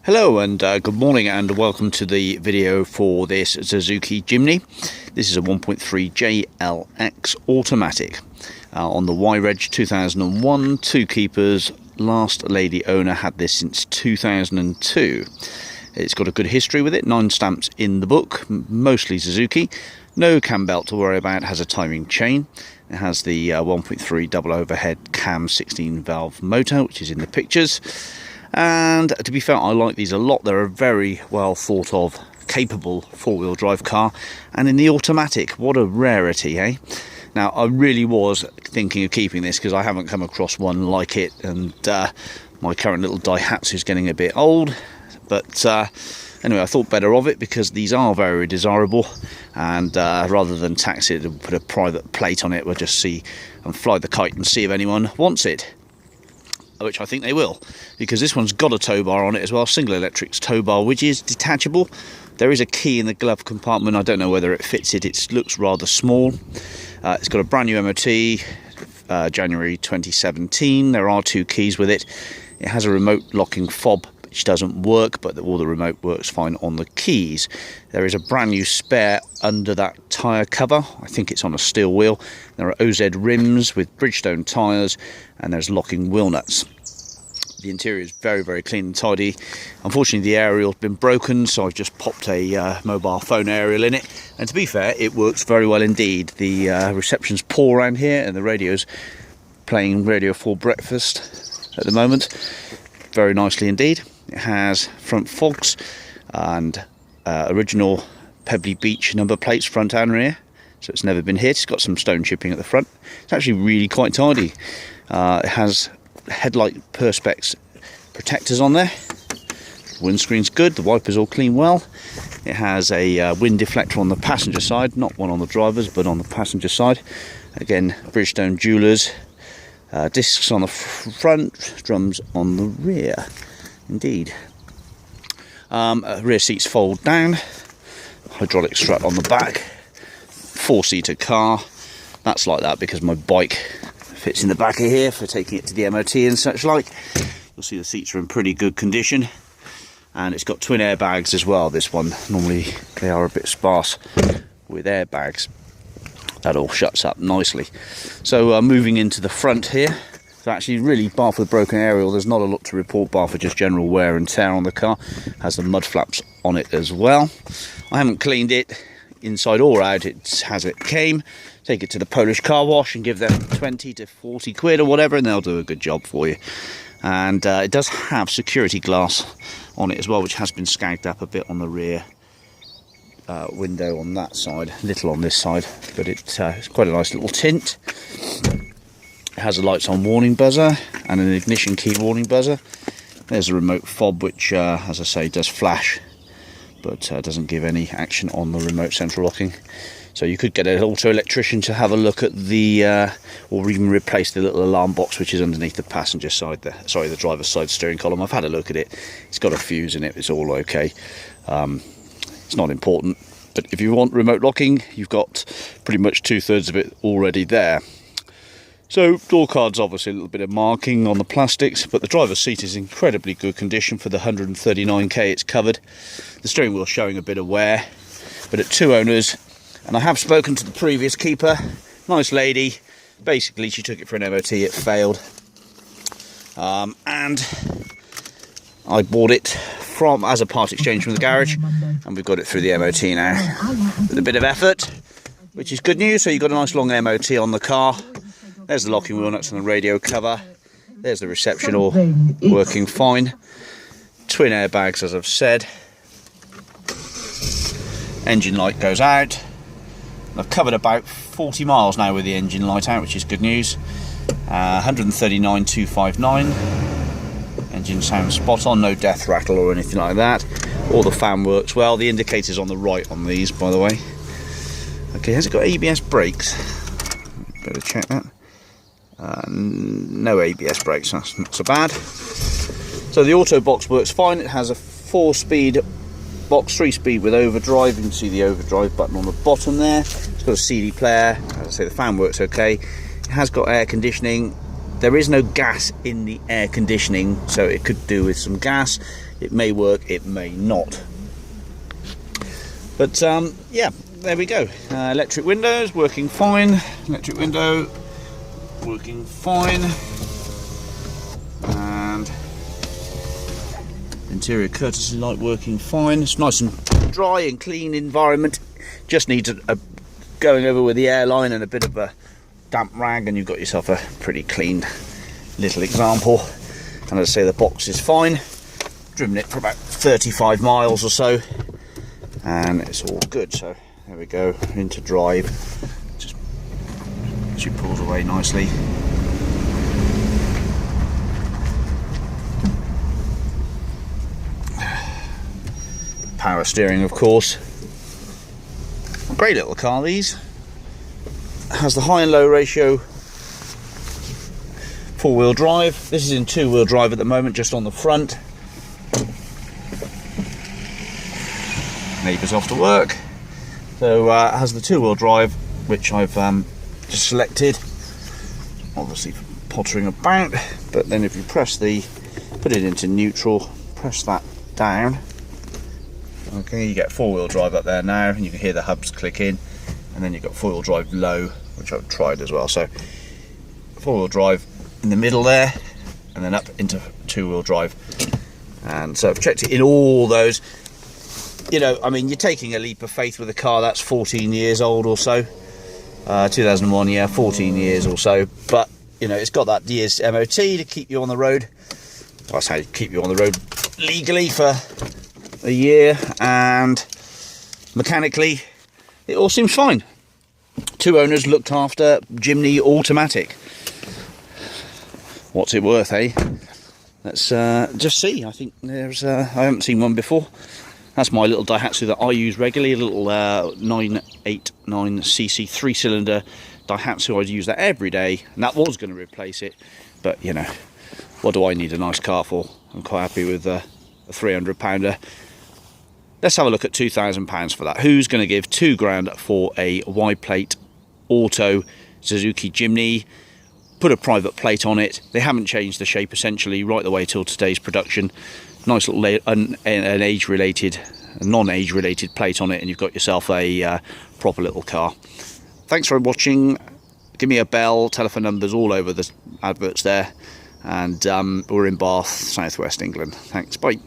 Hello and good morning and welcome to the video for this Suzuki Jimny. This is a 1.3 JLX automatic on the Y-Reg 2001, two keepers. Last lady owner had this since 2002. It's got a good history with it, 9 stamps in the book, mostly Suzuki. No cam belt to worry about, has a timing chain. It has the 1.3 double overhead cam 16 valve motor, which is in the pictures. And to be fair, I like these a lot. They're a very well thought of, capable four-wheel drive car. And in the automatic, what a rarity, eh? Now, I really was thinking of keeping this because I haven't come across one like it. And my current little Daihatsu is getting a bit old. But anyway, I thought better of it because these are very desirable. And rather than tax it and put a private plate on it, we'll just see and fly the kite and see if anyone wants it. Which I think they will, because this one's got a tow bar on it as well, single electrics tow bar, which is detachable. There is a key in the glove compartment. I don't know whether it fits it. It looks rather small. It's got a brand new MOT, January 2017. There are 2 keys with it. It has a remote locking fob, which doesn't work, but all the remote works fine on the keys. There is a brand new spare under that tyre cover. I think it's on a steel wheel. There are OZ rims with Bridgestone tyres, and there's locking wheel nuts. The interior is very, very clean and tidy. Unfortunately, the aerial's been broken, so I've just popped a mobile phone aerial in it. And to be fair, it works very well indeed. The reception's poor around here, and the radio's playing Radio 4 Breakfast at the moment. Very nicely indeed. It has front fogs and original Pebbly Beach number plates, front and rear. So it's never been hit. It's got some stone chipping at the front. It's actually really quite tidy. It has headlight perspex protectors on there. Windscreen's good. The wipers all clean well. It has a wind deflector on the passenger side, not one on the driver's, but on the passenger side. Again, Bridgestone jewelers. Discs on the front, drums on the rear. Indeed. Rear seats fold down. Hydraulic strut on the back. 4-seater car. That's like that because my bike fits in the back of here for taking it to the MOT and such like. You'll see the seats are in pretty good condition, and it's got twin airbags as well. This one, normally they are a bit sparse with airbags. That all shuts up nicely. So moving into the front here, so actually really, bar for the broken aerial, there's not a lot to report, bar for just general wear and tear on the car. Has the mud flaps on it as well. I haven't cleaned it inside or out. It as it came. Take it to the Polish car wash and give them 20 to 40 quid or whatever, and they'll do a good job for you. And it does have security glass on it as well, which has been skagged up a bit on the rear window on that side, little on this side, but it's quite a nice little tint. It has a lights on warning buzzer and an ignition key warning buzzer. There's a remote fob, which as I say does flash, but doesn't give any action on the remote central locking. So you could get an auto electrician to have a look at the or even replace the little alarm box which is underneath the passenger side there, sorry, the driver's side steering column. I've had a look at it. It's got a fuse in it. It's all okay. It's not important, but if you want remote locking, you've got pretty much 2/3 of it already there. So door cards, obviously a little bit of marking on the plastics, but the driver's seat is in incredibly good condition for the 139k it's covered. The steering wheel showing a bit of wear, but at 2 owners, and I have spoken to the previous keeper, nice lady. Basically she took it for an MOT, it failed, and I bought it as a part exchange from the garage, and we've got it through the MOT now with a bit of effort, which is good news. So you've got a nice long MOT on the car. There's the locking wheel nuts on the radio cover. There's the reception all working fine. Twin airbags, as I've said. Engine light goes out. I've covered about 40 miles now with the engine light out, which is good news. 139,259. Engine sounds spot on, no death rattle or anything like that. All the fan works well. The indicator's on the right on these, by the way. Okay, has it got ABS brakes? Better check that. No ABS brakes, that's not so bad. So the auto box works fine. It has a 4-speed box, 3-speed with overdrive. You can see the overdrive button on the bottom there. It's got a CD player. As I say, the fan works okay. It has got air conditioning. There is no gas in the air conditioning, so it could do with some gas. It may work, it may not. But yeah, there we go. Electric windows working fine. Electric window working fine. And interior courtesy light working fine. It's nice and dry and clean environment. Just needs a going over with the airline and a bit of a damp rag, and you've got yourself a pretty clean little example. And as I say, the box is fine. Driven it for about 35 miles or so, and it's all good. So there we go, into drive. Just she pulls away nicely. Power steering, of course. Great little car, these. Has the high and low ratio four-wheel drive. This is in two-wheel drive at the moment, just on the front. Neighbours off to work. So it has the two-wheel drive, which I've just selected. Obviously pottering about, but then if you put it into neutral, press that down. Okay, you get four-wheel drive up there now, and you can hear the hubs click in, and then you've got four-wheel drive low, which I've tried as well. So four-wheel drive in the middle there, and then up into two-wheel drive. And so I've checked it in all those. You know, I mean, you're taking a leap of faith with a car that's 14 years old or so. 2001, yeah, 14 years or so. But, you know, it's got that year's MOT to keep you on the road. That's how you keep you on the road legally for a year, and mechanically it all seems fine. Two owners looked after, Jimny automatic. What's it worth, eh? Let's just see. I think there's I haven't seen one before. That's my little Daihatsu that I use regularly, a little 989cc 3-cylinder Daihatsu. I'd use that every day, and that was going to replace it, but you know, what do I need a nice car for? I'm quite happy with a 300-pounder. Let's have a look at £2,000 for that. Who's going to give £2,000 for a Y-plate auto Suzuki Jimny? Put a private plate on it. They haven't changed the shape essentially right the way till today's production. Nice little non-age related plate on it, and you've got yourself a proper little car. Thanks for watching. Give me a bell. Telephone numbers all over the adverts there, and we're in Bath, southwest England. Thanks. Bye.